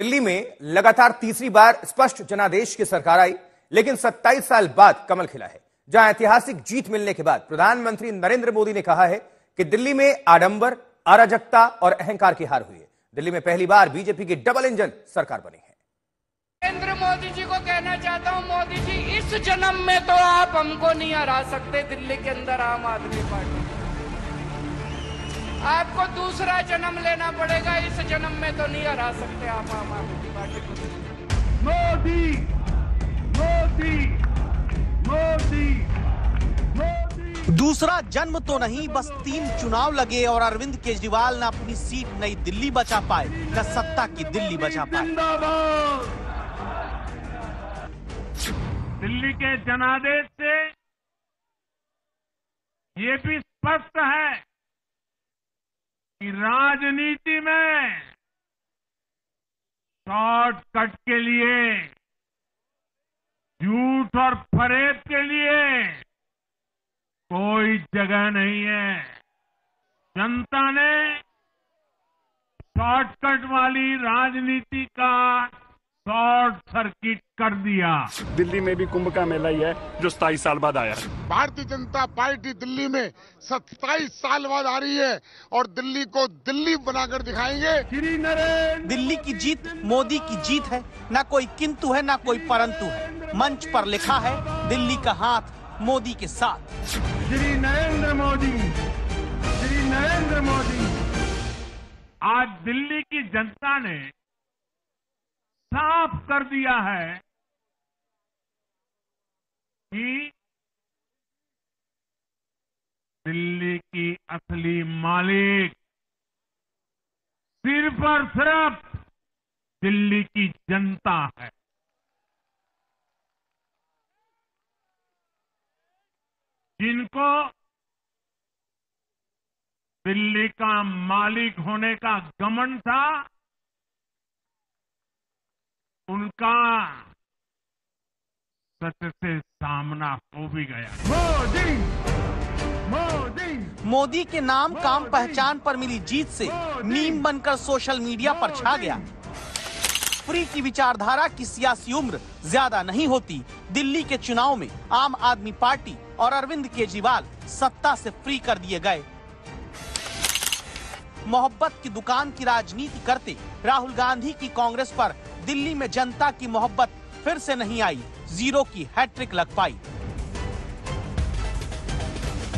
दिल्ली में लगातार तीसरी बार स्पष्ट जनादेश की सरकार आई, लेकिन 27 साल बाद कमल खिला है। जहां ऐतिहासिक जीत मिलने के बाद प्रधानमंत्री नरेंद्र मोदी ने कहा है कि दिल्ली में आडंबर, अराजकता और अहंकार की हार हुई है। दिल्ली में पहली बार बीजेपी की डबल इंजन सरकार बनी है। नरेंद्र मोदी जी को कहना चाहता हूं, मोदी जी इस जन्म में तो आप हमको नहीं हरा सकते दिल्ली के अंदर आम आदमी पार्टी। आपको दूसरा जन्म लेना पड़ेगा, इस जन्म में तो नहीं हरा सकते आप आम आदमी पार्टी को। मोदी मोदी मोदी मोदी। दूसरा जन्म तो नहीं, बस 3 चुनाव लगे और अरविंद केजरीवाल न अपनी सीट नई दिल्ली बचा पाए, न सत्ता की दिल्ली बचा पाए। दिल्ली के जनादेश से ये भी स्पष्ट है कि राजनीति में शॉर्टकट के लिए, झूठ और फरेब के लिए कोई जगह नहीं है। जनता ने शॉर्टकट वाली राजनीति का शॉर्ट सर्किट कर दिया। दिल्ली में भी कुंभ का मेला ही है जो 27 साल बाद आया। भारतीय जनता पार्टी दिल्ली में 27 साल बाद आ रही है और दिल्ली को दिल्ली बनाकर दिखाएंगे। श्री नरेंद्र। दिल्ली की जीत मोदी की जीत है, ना कोई किंतु है ना कोई परंतु है। मंच पर लिखा है दिल्ली का हाथ मोदी के साथ। श्री नरेंद्र मोदी, श्री नरेंद्र मोदी। आज दिल्ली की जनता ने साफ कर दिया है कि दिल्ली की असली मालिक सिर्फ और सिर्फ दिल्ली की जनता है। जिनको दिल्ली का मालिक होने का घमंड था, उनका सत्य से सामना हो भी गया। मोदी मोदी मोदी के नाम काम पहचान पर मिली जीत से मीम बनकर सोशल मीडिया पर छा गया। फ्री की विचारधारा की सियासी उम्र ज्यादा नहीं होती। दिल्ली के चुनाव में आम आदमी पार्टी और अरविंद केजरीवाल सत्ता से फ्री कर दिए गए। मोहब्बत की दुकान की राजनीति करते राहुल गांधी की कांग्रेस पर दिल्ली में जनता की मोहब्बत फिर से नहीं आई। 0 की हैट्रिक लग पाई।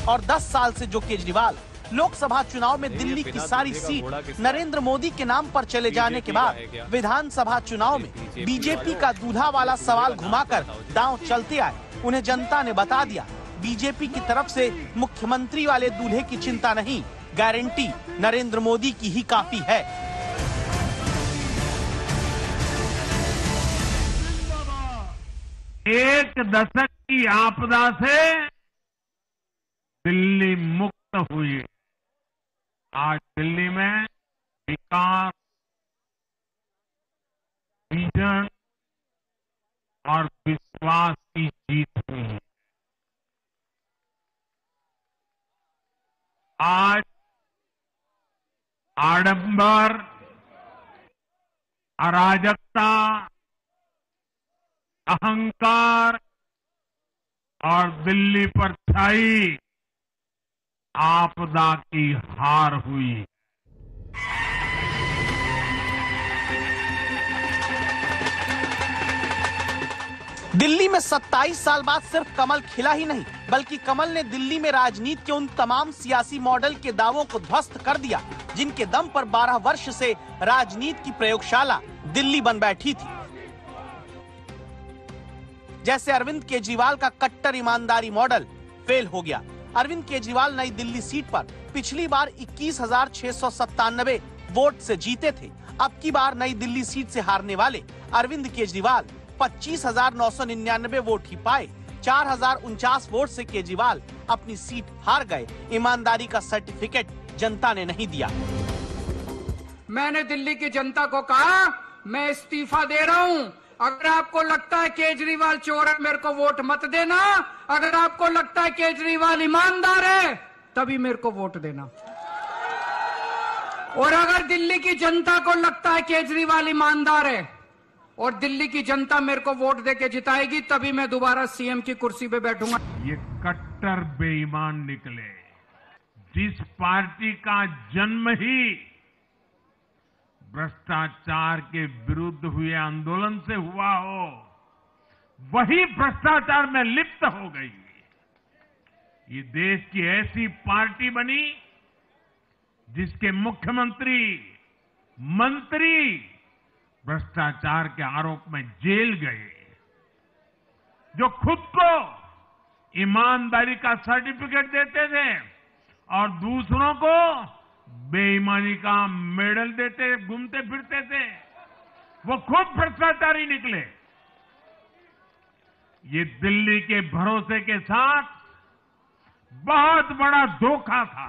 और 10 साल से जो केजरीवाल लोकसभा चुनाव में दिल्ली की सारी सीट नरेंद्र मोदी के नाम पर चले जाने के बाद विधानसभा चुनाव में बीजेपी का दूल्हा वाला सवाल घुमाकर दांव चलते आए, उन्हें जनता ने बता दिया बीजेपी की तरफ से मुख्यमंत्री वाले दूल्हे की चिंता नहीं, गारंटी नरेंद्र मोदी की ही काफी है। एक दशक की आपदा से दिल्ली मुक्त हुई। आज दिल्ली में विकास, विजन और विश्वास की जीत हुई है। आज आडंबर, अराजकता, अहंकार और दिल्ली पर छाई आपदा की हार हुई। दिल्ली में 27 साल बाद सिर्फ कमल खिला ही नहीं, बल्कि कमल ने दिल्ली में राजनीति के उन तमाम सियासी मॉडल के दावों को ध्वस्त कर दिया जिनके दम पर 12 वर्ष से राजनीति की प्रयोगशाला दिल्ली बन बैठी थी। जैसे अरविंद केजरीवाल का कट्टर ईमानदारी मॉडल फेल हो गया। अरविंद केजरीवाल नई दिल्ली सीट पर पिछली बार 21,697 वोट से जीते थे। अब की बार नई दिल्ली सीट से हारने वाले अरविंद केजरीवाल 25,999 वोट ही पाए। 4,049 वोट से केजरीवाल अपनी सीट हार गए। ईमानदारी का सर्टिफिकेट जनता ने नहीं दिया। मैंने दिल्ली की जनता को कहा मैं इस्तीफा दे रहा हूं। अगर आपको लगता है केजरीवाल चोर है, मेरे को वोट मत देना। अगर आपको लगता है केजरीवाल ईमानदार है, तभी मेरे को वोट देना। और अगर दिल्ली की जनता को लगता है केजरीवाल ईमानदार है और दिल्ली की जनता मेरे को वोट देके जिताएगी, तभी मैं दोबारा सीएम की कुर्सी पे बैठूंगा। ये कट्टर बेईमान निकले। जिस पार्टी का जन्म ही भ्रष्टाचार के विरुद्ध हुए आंदोलन से हुआ हो, वही भ्रष्टाचार में लिप्त हो गई। ये देश की ऐसी पार्टी बनी जिसके मुख्यमंत्री, मंत्री भ्रष्टाचार के आरोप में जेल गए, जो खुद को ईमानदारी का सर्टिफिकेट देते थे और दूसरों को बेईमानी का मेडल देते घूमते फिरते थे, वो खुद भ्रष्टाचारी निकले। ये दिल्ली के भरोसे के साथ बहुत बड़ा धोखा था।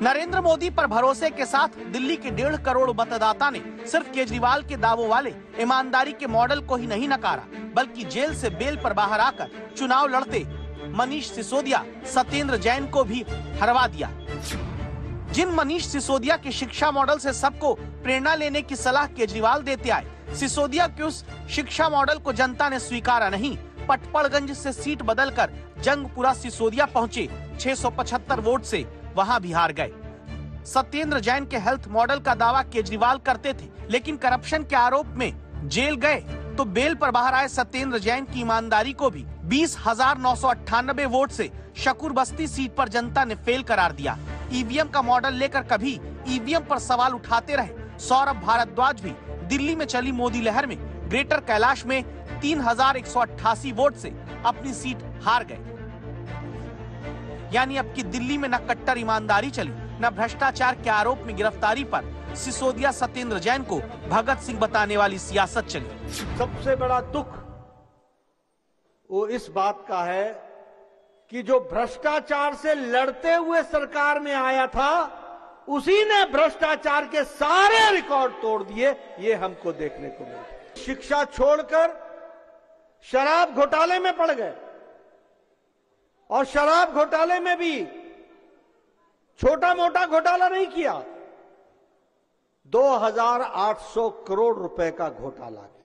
नरेंद्र मोदी पर भरोसे के साथ दिल्ली के 1.5 करोड़ मतदाता ने सिर्फ केजरीवाल के दावों वाले ईमानदारी के मॉडल को ही नहीं नकारा, बल्कि जेल से बेल पर बाहर आकर चुनाव लड़ते मनीष सिसोदिया, सत्येंद्र जैन को भी हरवा दिया। जिन मनीष सिसोदिया के शिक्षा मॉडल से सबको प्रेरणा लेने की सलाह केजरीवाल देते आए, सिसोदिया के उस शिक्षा मॉडल को जनता ने स्वीकारा नहीं। पटपड़गंज से सीट बदलकर जंगपुरा सिसोदिया पहुंचे, 675 वोट से वहां भी हार गए। सत्येंद्र जैन के हेल्थ मॉडल का दावा केजरीवाल करते थे, लेकिन करप्शन के आरोप में जेल गए तो बेल पर बाहर आए सत्येंद्र जैन की ईमानदारी को भी 20,998 वोट से शकूर बस्ती सीट पर जनता ने फेल करार दिया। ईवीएम का मॉडल लेकर कभी ईवीएम पर सवाल उठाते रहे सौरभ भारद्वाज भी दिल्ली में चली मोदी लहर में ग्रेटर कैलाश में 3,188 वोट से अपनी सीट हार गए। यानी अब की दिल्ली में न कट्टर ईमानदारी चली, न भ्रष्टाचार के आरोप में गिरफ्तारी पर सिसोदिया सत्येंद्र जैन को भगत सिंह बताने वाली सियासत चली। सबसे बड़ा दुख वो इस बात का है कि जो भ्रष्टाचार से लड़ते हुए सरकार में आया था, उसी ने भ्रष्टाचार के सारे रिकॉर्ड तोड़ दिए। ये हमको देखने को मिला। शिक्षा छोड़कर शराब घोटाले में पड़ गए और शराब घोटाले में भी छोटा मोटा घोटाला नहीं किया, 2,800 करोड़ रुपए का घोटाला।